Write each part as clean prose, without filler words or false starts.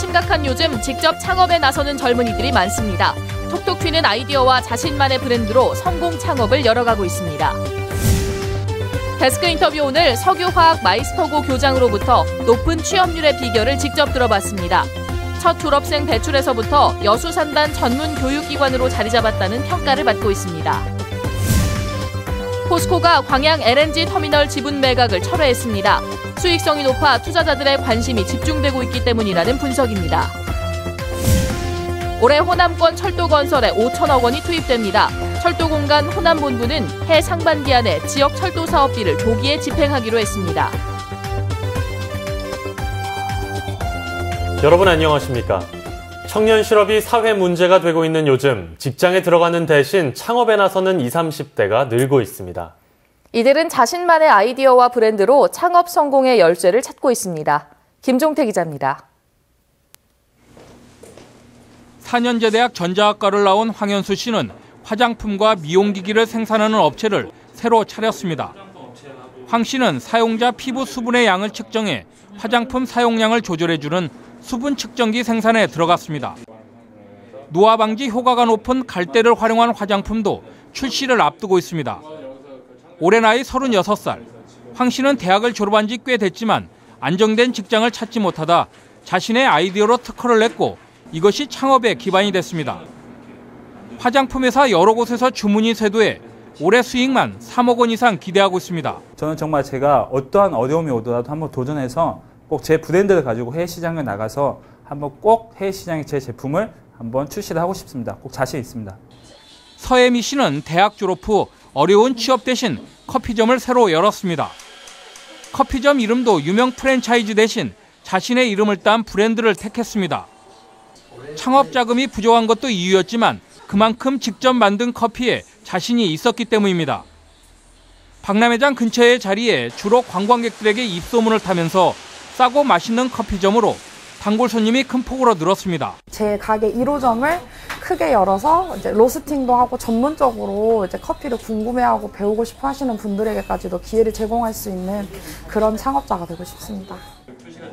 심각한 요즘 직접 창업에 나서는 젊은이들이 많습니다. 톡톡 튀는 아이디어와 자신만의 브랜드로 성공 창업을 열어가고 있습니다. 데스크 인터뷰 오늘 석유화학 마이스터고 교장으로부터 높은 취업률의 비결을 직접 들어봤습니다. 첫 졸업생 배출에서부터 여수산단 전문 교육기관으로 자리 잡았다는 평가를 받고 있습니다. 포스코가 광양 LNG 터미널 지분 매각을 철회했습니다. 수익성이 높아 투자자들의 관심이 집중되고 있기 때문이라는 분석입니다. 올해 호남권 철도 건설에 5천억 원이 투입됩니다. 철도공간 호남본부는 해 상반기 안에 지역 철도 사업비를 조기에 집행하기로 했습니다. 여러분 안녕하십니까? 청년 실업이 사회 문제가 되고 있는 요즘 직장에 들어가는 대신 창업에 나서는 20, 30대가 늘고 있습니다. 이들은 자신만의 아이디어와 브랜드로 창업 성공의 열쇠를 찾고 있습니다. 김종태 기자입니다. 4년제 대학 전자학과를 나온 황현수 씨는 화장품과 미용기기를 생산하는 업체를 새로 차렸습니다. 황 씨는 사용자 피부 수분의 양을 측정해 화장품 사용량을 조절해주는 수분 측정기 생산에 들어갔습니다. 노화 방지 효과가 높은 갈대를 활용한 화장품도 출시를 앞두고 있습니다. 올해 나이 36살. 황 씨는 대학을 졸업한 지 꽤 됐지만 안정된 직장을 찾지 못하다 자신의 아이디어로 특허를 냈고 이것이 창업의 기반이 됐습니다. 화장품 회사 여러 곳에서 주문이 쇄도해 올해 수익만 3억 원 이상 기대하고 있습니다. 저는 정말 제가 어떠한 어려움이 오더라도 한번 도전해서 꼭 제 브랜드를 가지고 해외 시장에 나가서 한번 꼭 해외 시장에 제 제품을 한번 출시를 하고 싶습니다. 꼭 자신 있습니다. 서혜미 씨는 대학 졸업 후 어려운 취업 대신 커피점을 새로 열었습니다. 커피점 이름도 유명 프랜차이즈 대신 자신의 이름을 딴 브랜드를 택했습니다. 창업 자금이 부족한 것도 이유였지만 그만큼 직접 만든 커피에 자신이 있었기 때문입니다. 박람회장 근처의 자리에 주로 관광객들에게 입소문을 타면서 싸고 맛있는 커피점으로 단골 손님이 큰 폭으로 늘었습니다. 제 가게 1호점을 크게 열어서 이제 로스팅도 하고 전문적으로 이제 커피를 궁금해하고 배우고 싶어 하시는 분들에게까지도 기회를 제공할 수 있는 그런 창업자가 되고 싶습니다.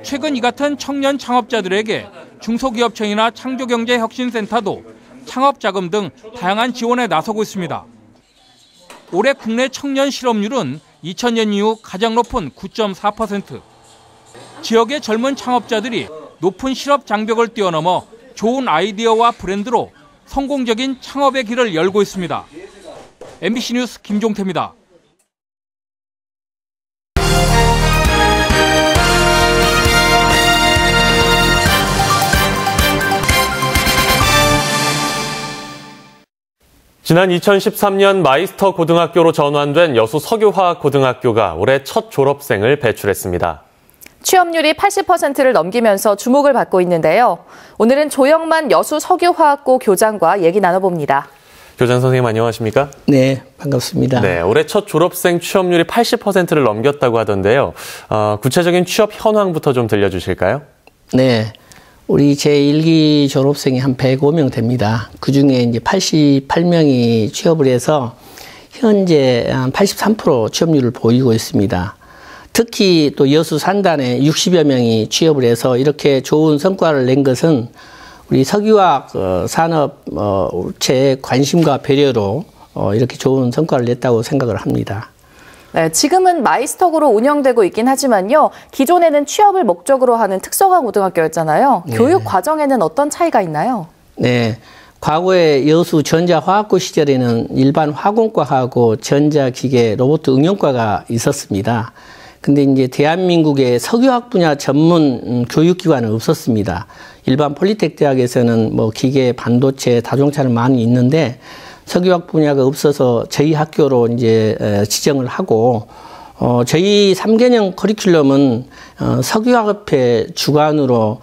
최근 이 같은 청년 창업자들에게 중소기업청이나 창조경제혁신센터도 창업자금 등 다양한 지원에 나서고 있습니다. 올해 국내 청년 실업률은 2000년 이후 가장 높은 9.4%. 지역의 젊은 창업자들이 높은 실업 장벽을 뛰어넘어 좋은 아이디어와 브랜드로 성공적인 창업의 길을 열고 있습니다. MBC 뉴스 김종태입니다. 지난 2013년 마이스터 고등학교로 전환된 여수 석유화학고등학교가 올해 첫 졸업생을 배출했습니다. 취업률이 80%를 넘기면서 주목을 받고 있는데요. 오늘은 조영만 여수 석유화학고 교장과 얘기 나눠봅니다. 교장 선생님 안녕하십니까? 네, 반갑습니다. 네, 올해 첫 졸업생 취업률이 80%를 넘겼다고 하던데요. 구체적인 취업 현황부터 좀 들려주실까요? 네, 우리 제1기 졸업생이 한 105명 됩니다. 그중에 이제 88명이 취업을 해서 현재 한 83% 취업률을 보이고 있습니다. 특히 또 여수 산단에 60여 명이 취업을 해서 이렇게 좋은 성과를 낸 것은 우리 석유화학 산업체의 관심과 배려로 이렇게 좋은 성과를 냈다고 생각을 합니다. 네, 지금은 마이스터고로 운영되고 있긴 하지만요. 기존에는 취업을 목적으로 하는 특성화 고등학교였잖아요. 네. 교육 과정에는 어떤 차이가 있나요? 네. 과거에 여수 전자화학고 시절에는 일반 화공과하고 전자기계 로봇 응용과가 있었습니다. 근데 이제 대한민국에 석유학 분야 전문 교육기관은 없었습니다. 일반 폴리텍 대학에서는 뭐 기계, 반도체, 자동차는 많이 있는데 석유학 분야가 없어서 저희 학교로 이제 지정을 하고 저희 3개년 커리큘럼은 석유학협회 주관으로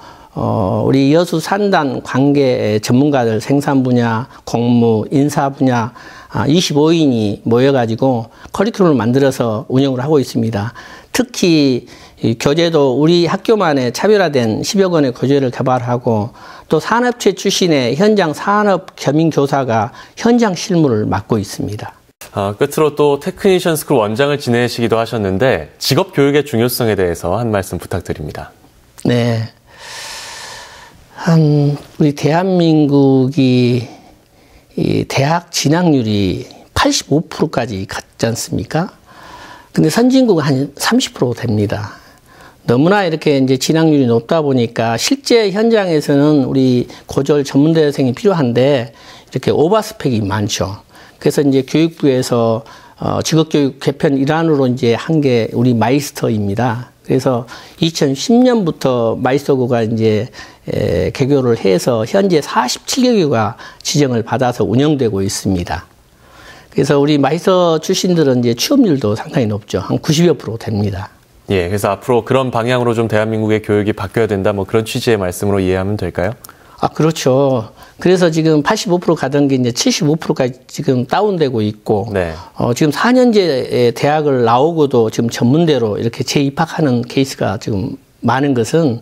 우리 여수 산단 관계 전문가들 생산 분야, 공무, 인사 분야 25인이 모여가지고 커리큘럼을 만들어서 운영을 하고 있습니다. 특히 교재도 우리 학교만의 차별화된 10여 권의 교재를 개발하고 또 산업체 출신의 현장 산업 겸임 교사가 현장 실무를 맡고 있습니다. 끝으로 또 테크니션 스쿨 원장을 지내시기도 하셨는데 직업 교육의 중요성에 대해서 한 말씀 부탁드립니다. 네. 우리 대한민국이 이 대학 진학률이 85%까지 갔지 않습니까? 근데 선진국은 한 30% 됩니다. 너무나 이렇게 이제 진학률이 높다 보니까 실제 현장에서는 우리 고졸 전문대생이 필요한데 이렇게 오버스펙이 많죠. 그래서 이제 교육부에서 직업교육 개편 일환으로 이제 한 게 우리 마이스터입니다. 그래서 2010년부터 마이스터고가 이제 개교를 해서 현재 47개 교가 지정을 받아서 운영되고 있습니다. 그래서 우리 마이스터 출신들은 이제 취업률도 상당히 높죠. 한 90여 % 됩니다. 예, 그래서 앞으로 그런 방향으로 좀 대한민국의 교육이 바뀌어야 된다, 뭐 그런 취지의 말씀으로 이해하면 될까요? 아, 그렇죠. 그래서 지금 85% 가던 게 이제 75%까지 지금 다운되고 있고, 네. 지금 4년제 대학을 나오고도 지금 전문대로 이렇게 재입학하는 케이스가 지금 많은 것은,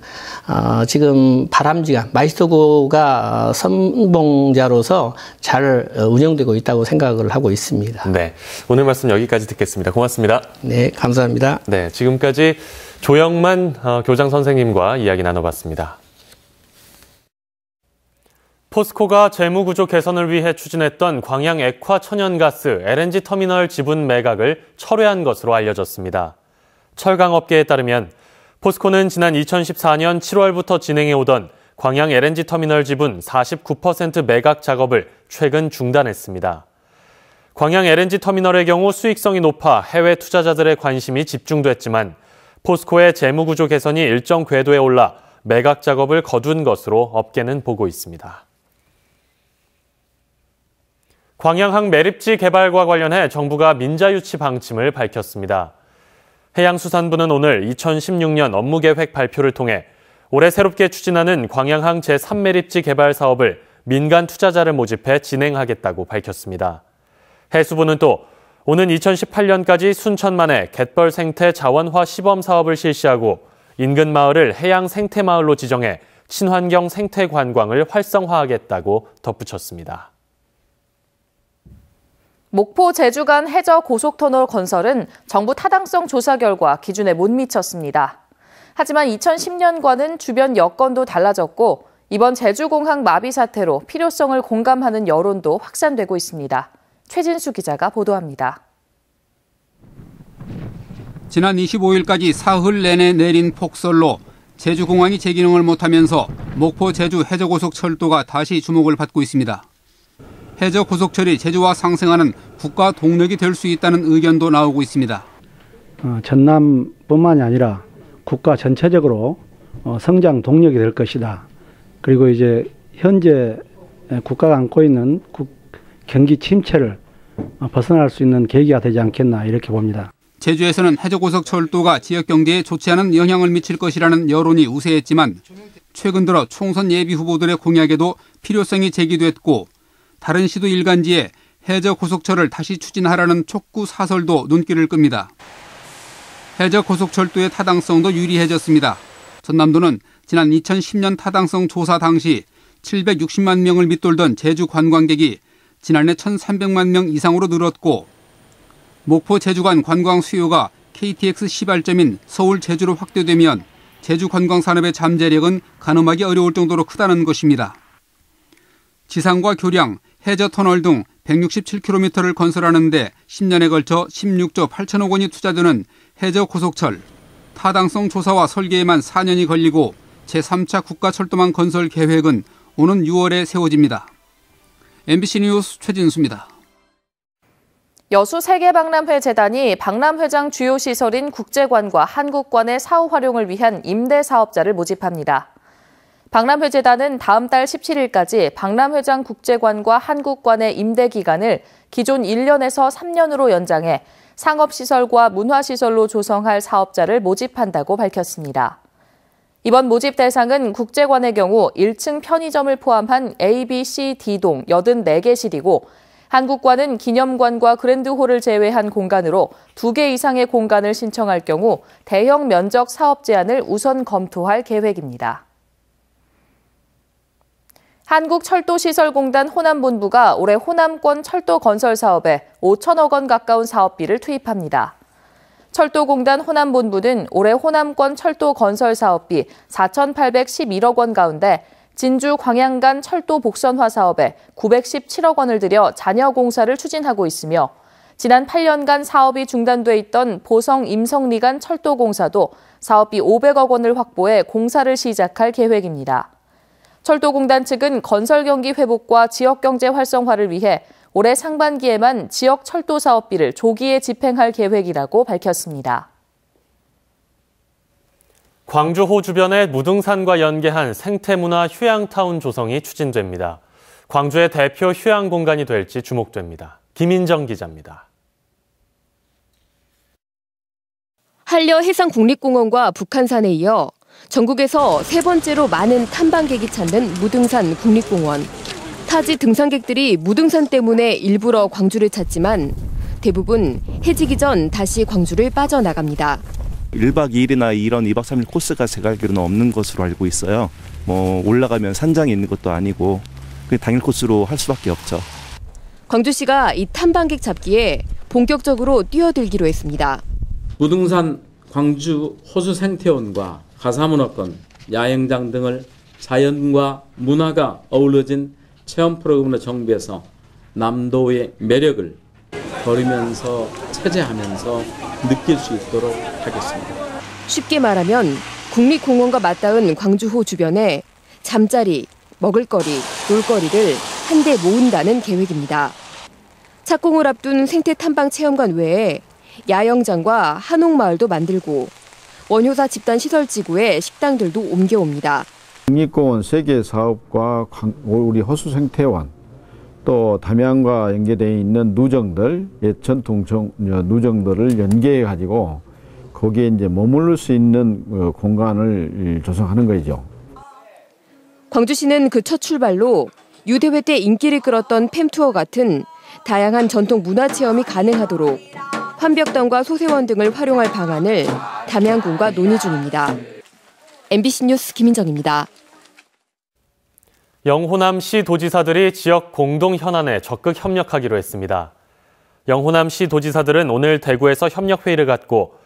지금 바람직한 마이스터고가 선봉자로서 잘 운영되고 있다고 생각을 하고 있습니다. 네. 오늘 말씀 여기까지 듣겠습니다. 고맙습니다. 네, 감사합니다. 네. 지금까지 조영만 교장 선생님과 이야기 나눠봤습니다. 포스코가 재무구조 개선을 위해 추진했던 광양 액화 천연가스 LNG 터미널 지분 매각을 철회한 것으로 알려졌습니다. 철강업계에 따르면 포스코는 지난 2014년 7월부터 진행해오던 광양 LNG 터미널 지분 49% 매각 작업을 최근 중단했습니다. 광양 LNG 터미널의 경우 수익성이 높아 해외 투자자들의 관심이 집중됐지만 포스코의 재무구조 개선이 일정 궤도에 올라 매각 작업을 거둔 것으로 업계는 보고 있습니다. 광양항 매립지 개발과 관련해 정부가 민자유치 방침을 밝혔습니다. 해양수산부는 오늘 2016년 업무계획 발표를 통해 올해 새롭게 추진하는 광양항 제3매립지 개발 사업을 민간 투자자를 모집해 진행하겠다고 밝혔습니다. 해수부는 또 오는 2018년까지 순천만에 갯벌 생태 자원화 시범 사업을 실시하고 인근 마을을 해양 생태마을로 지정해 친환경 생태 관광을 활성화하겠다고 덧붙였습니다. 목포 제주 간 해저 고속터널 건설은 정부 타당성 조사 결과 기준에 못 미쳤습니다. 하지만 2010년과는 주변 여건도 달라졌고 이번 제주공항 마비 사태로 필요성을 공감하는 여론도 확산되고 있습니다. 최진수 기자가 보도합니다. 지난 25일까지 사흘 내내 내린 폭설로 제주공항이 재기능을 못하면서 목포 제주 해저고속철도가 다시 주목을 받고 있습니다. 해저고속철이 제주와 상생하는 국가 동력이 될 수 있다는 의견도 나오고 있습니다. 전남뿐만이 아니라 국가 전체적으로 성장 동력이 될 것이다. 그리고 이제 현재 국가가 안고 있는 경기 침체를 벗어날 수 있는 계기가 되지 않겠나 이렇게 봅니다. 제주에서는 해저고속철도가 지역 경제에 좋지 않은 영향을 미칠 것이라는 여론이 우세했지만 최근 들어 총선 예비 후보들의 공약에도 필요성이 제기됐고 다른 시도 일간지에 해저고속철을 다시 추진하라는 촉구 사설도 눈길을 끕니다. 해저고속철도의 타당성도 유리해졌습니다. 전남도는 지난 2010년 타당성 조사 당시 760만 명을 밑돌던 제주 관광객이 지난해 1,300만 명 이상으로 늘었고 목포 제주 간 관광 수요가 KTX 시발점인 서울 제주로 확대되면 제주 관광산업의 잠재력은 가늠하기 어려울 정도로 크다는 것입니다. 지상과 교량, 해저터널 등 167km를 건설하는데 10년에 걸쳐 16조 8천억 원이 투자되는 해저고속철. 타당성 조사와 설계에만 4년이 걸리고 제3차 국가철도망 건설 계획은 오는 6월에 세워집니다. MBC 뉴스 최진수입니다. 여수 세계박람회 재단이 박람회장 주요 시설인 국제관과 한국관의 사후 활용을 위한 임대 사업자를 모집합니다. 박람회 재단은 다음 달 17일까지 박람회장 국제관과 한국관의 임대 기간을 기존 1년에서 3년으로 연장해 상업시설과 문화시설로 조성할 사업자를 모집한다고 밝혔습니다. 이번 모집 대상은 국제관의 경우 1층 편의점을 포함한 A, B, C, D동 84개실이고 한국관은 기념관과 그랜드홀을 제외한 공간으로 2개 이상의 공간을 신청할 경우 대형 면적 사업 제안을 우선 검토할 계획입니다. 한국철도시설공단 호남본부가 올해 호남권 철도 건설 사업에 5천억 원 가까운 사업비를 투입합니다. 철도공단 호남본부는 올해 호남권 철도 건설 사업비 4,811억 원 가운데 진주 광양 간 철도 복선화 사업에 917억 원을 들여 잔여 공사를 추진하고 있으며 지난 8년간 사업이 중단돼 있던 보성 임성리 간 철도 공사도 사업비 500억 원을 확보해 공사를 시작할 계획입니다. 철도공단 측은 건설 경기 회복과 지역 경제 활성화를 위해 올해 상반기에만 지역 철도 사업비를 조기에 집행할 계획이라고 밝혔습니다. 광주호 주변의 무등산과 연계한 생태문화 휴양타운 조성이 추진됩니다. 광주의 대표 휴양 공간이 될지 주목됩니다. 김인정 기자입니다. 한려해상국립공원과 북한산에 이어 전국에서 세 번째로 많은 탐방객이 찾는 무등산 국립공원. 타지 등산객들이 무등산 때문에 일부러 광주를 찾지만 대부분 해지기 전 다시 광주를 빠져나갑니다. 1박 2일이나 이런 2박 3일 코스가 제가 알기로는 없는 것으로 알고 있어요. 올라가면 산장이 있는 것도 아니고 그냥 당일 코스로 할 수밖에 없죠. 광주시가 이 탐방객 잡기에 본격적으로 뛰어들기로 했습니다. 무등산 광주 호수 생태원과 가사문화권, 야영장 등을 자연과 문화가 어우러진 체험 프로그램으로 정비해서 남도의 매력을 걸으면서 체제하면서 느낄 수 있도록 하겠습니다. 쉽게 말하면 국립공원과 맞닿은 광주호 주변에 잠자리, 먹을거리, 놀거리를 한데 모은다는 계획입니다. 착공을 앞둔 생태탐방 체험관 외에 야영장과 한옥마을도 만들고 원효사 집단시설지구에 식당들도 옮겨옵니다. 국립공원 세계 사업과 우리 호수 생태원 또 담양과 연계되어 있는 누정들, 옛 전통 누정들을 연계해 가지고 거기에 이제 머무를 수 있는 공간을 조성하는 거죠. 광주시는 그 첫 출발로 유대회 때 인기를 끌었던 팸투어 같은 다양한 전통 문화 체험이 가능하도록 환벽당과 소세원 등을 활용할 방안을 담양군과 논의 중입니다. MBC 뉴스 김인정입니다. 영호남시 도지사들이 지역 공동 현안에 적극 협력하기로 했습니다. 영호남시 도지사들은 오늘 대구에서 협력회의를 갖고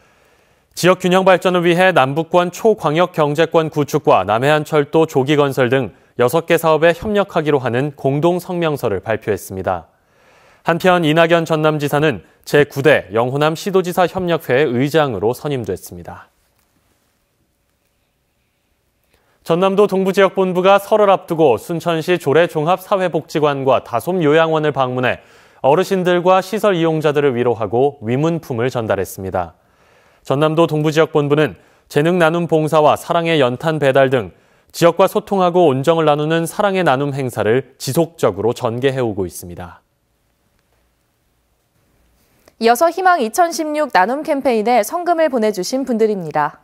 지역 균형 발전을 위해 남북권 초광역 경제권 구축과 남해안철도 조기 건설 등 6개 사업에 협력하기로 하는 공동 성명서를 발표했습니다. 한편 이낙연 전남지사는 제9대 영호남 시도지사 협력회 의장으로 선임됐습니다. 전남도 동부지역본부가 설을 앞두고 순천시 조례종합사회복지관과 다솜요양원을 방문해 어르신들과 시설 이용자들을 위로하고 위문품을 전달했습니다. 전남도 동부지역본부는 재능 나눔 봉사와 사랑의 연탄 배달 등 지역과 소통하고 온정을 나누는 사랑의 나눔 행사를 지속적으로 전개해오고 있습니다. 이어서 희망 2016 나눔 캠페인에 성금을 보내주신 분들입니다.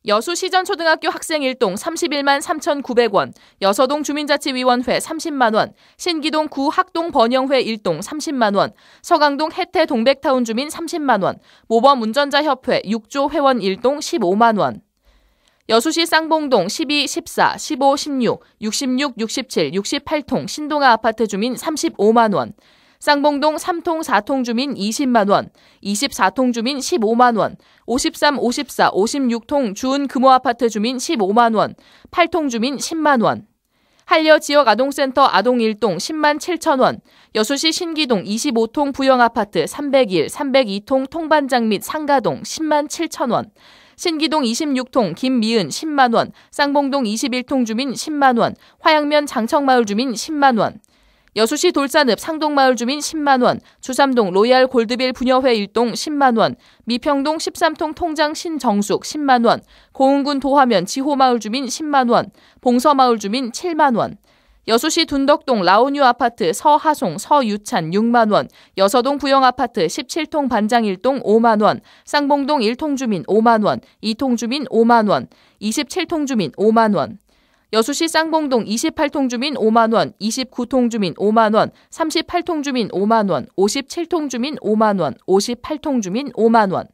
여수시전초등학교 학생 1동 31만 3,900원, 여서동 주민자치위원회 30만 원, 신기동 구학동 번영회 1동 30만 원, 서강동 혜태 동백타운 주민 30만 원, 모범운전자협회 6조 회원 1동 15만 원. 여수시 쌍봉동 12, 14, 15, 16, 66, 67, 68통 신동아 아파트 주민 35만 원, 쌍봉동 3통 4통 주민 20만 원, 24통 주민 15만 원, 53, 54, 56통 주은 금호아파트 주민 15만 원, 8통 주민 10만 원. 한려 지역아동센터 아동 1동 10만 7천 원, 여수시 신기동 25통 부영아파트 301, 302통 통반장 및 상가동 10만 7천 원, 신기동 26통 김미은 10만 원, 쌍봉동 21통 주민 10만 원, 화양면 장청마을 주민 10만 원. 여수시 돌산읍 상동마을 주민 10만 원, 주삼동 로얄 골드빌 부녀회 1동 10만 원, 미평동 13통 통장 신정숙 10만 원, 고흥군 도화면 지호마을 주민 10만 원, 봉서마을 주민 7만 원. 여수시 둔덕동 라오뉴 아파트 서하송 서유찬 6만 원, 여서동 부영아파트 17통 반장 1동 5만 원, 쌍봉동 1통 주민 5만 원, 2통 주민 5만 원, 27통 주민 5만 원. 여수시 쌍봉동 28통 주민 5만 원, 29통 주민 5만 원, 38통 주민 5만 원, 57통 주민 5만 원, 58통 주민 5만 원.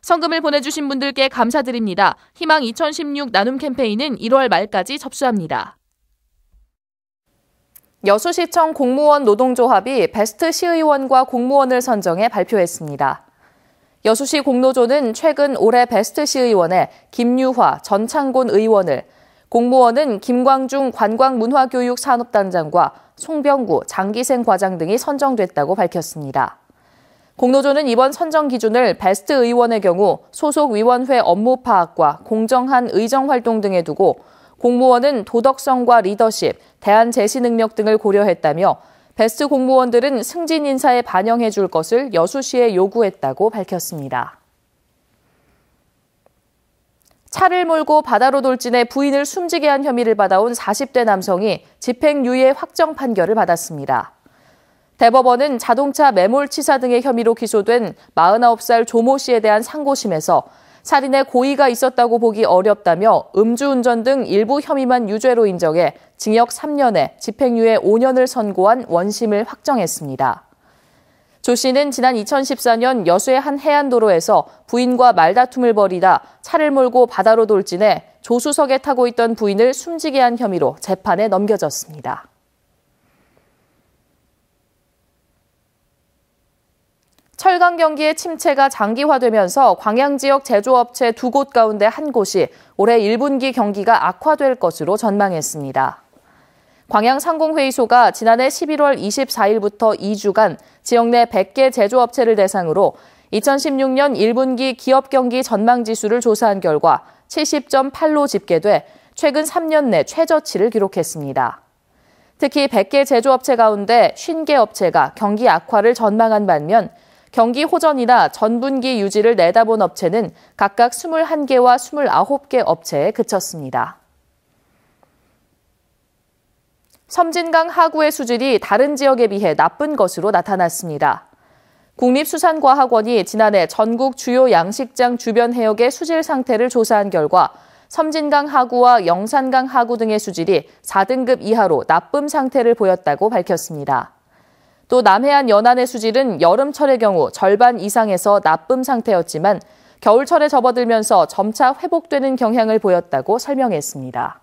성금을 보내주신 분들께 감사드립니다. 희망 2016 나눔 캠페인은 1월 말까지 접수합니다. 여수시청 공무원 노동조합이 베스트 시의원과 공무원을 선정해 발표했습니다. 여수시 공노조는 최근 올해 베스트 시의원에 김유화, 전창곤 의원을, 공무원은 김광중 관광문화교육산업단장과 송병구 장기생 과장 등이 선정됐다고 밝혔습니다. 공노조는 이번 선정 기준을 베스트 의원의 경우 소속 위원회 업무 파악과 공정한 의정 활동 등에 두고 공무원은 도덕성과 리더십, 대안 제시 능력 등을 고려했다며 베스트 공무원들은 승진 인사에 반영해 줄 것을 여수시에 요구했다고 밝혔습니다. 차를 몰고 바다로 돌진해 부인을 숨지게 한 혐의를 받아온 40대 남성이 집행유예 확정 판결을 받았습니다. 대법원은 자동차 매몰치사 등의 혐의로 기소된 49살 조모 씨에 대한 상고심에서 살인의 고의가 있었다고 보기 어렵다며 음주운전 등 일부 혐의만 유죄로 인정해 징역 3년에 집행유예 5년을 선고한 원심을 확정했습니다. 조 씨는 지난 2014년 여수의 한 해안도로에서 부인과 말다툼을 벌이다 차를 몰고 바다로 돌진해 조수석에 타고 있던 부인을 숨지게 한 혐의로 재판에 넘겨졌습니다. 철강 경기의 침체가 장기화되면서 광양 지역 제조업체 2곳 가운데 한 곳이 올해 1분기 경기가 악화될 것으로 전망했습니다. 광양상공회의소가 지난해 11월 24일부터 2주간 지역 내 100개 제조업체를 대상으로 2016년 1분기 기업경기 전망지수를 조사한 결과 70.8로 집계돼 최근 3년 내 최저치를 기록했습니다. 특히 100개 제조업체 가운데 50개 업체가 경기 악화를 전망한 반면 경기 호전이나 전분기 유지를 내다본 업체는 각각 21개와 29개 업체에 그쳤습니다. 섬진강 하구의 수질이 다른 지역에 비해 나쁜 것으로 나타났습니다. 국립수산과학원이 지난해 전국 주요 양식장 주변 해역의 수질 상태를 조사한 결과 섬진강 하구와 영산강 하구 등의 수질이 4등급 이하로 나쁨 상태를 보였다고 밝혔습니다. 또 남해안 연안의 수질은 여름철의 경우 절반 이상에서 나쁨 상태였지만 겨울철에 접어들면서 점차 회복되는 경향을 보였다고 설명했습니다.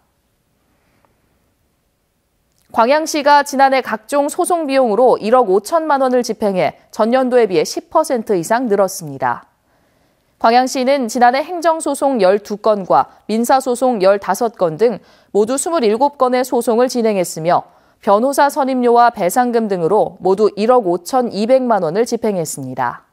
광양시가 지난해 각종 소송 비용으로 1억 5천만 원을 집행해 전년도에 비해 10% 이상 늘었습니다. 광양시는 지난해 행정소송 12건과 민사소송 15건 등 모두 27건의 소송을 진행했으며 변호사 선임료와 배상금 등으로 모두 1억 5,200만 원을 집행했습니다.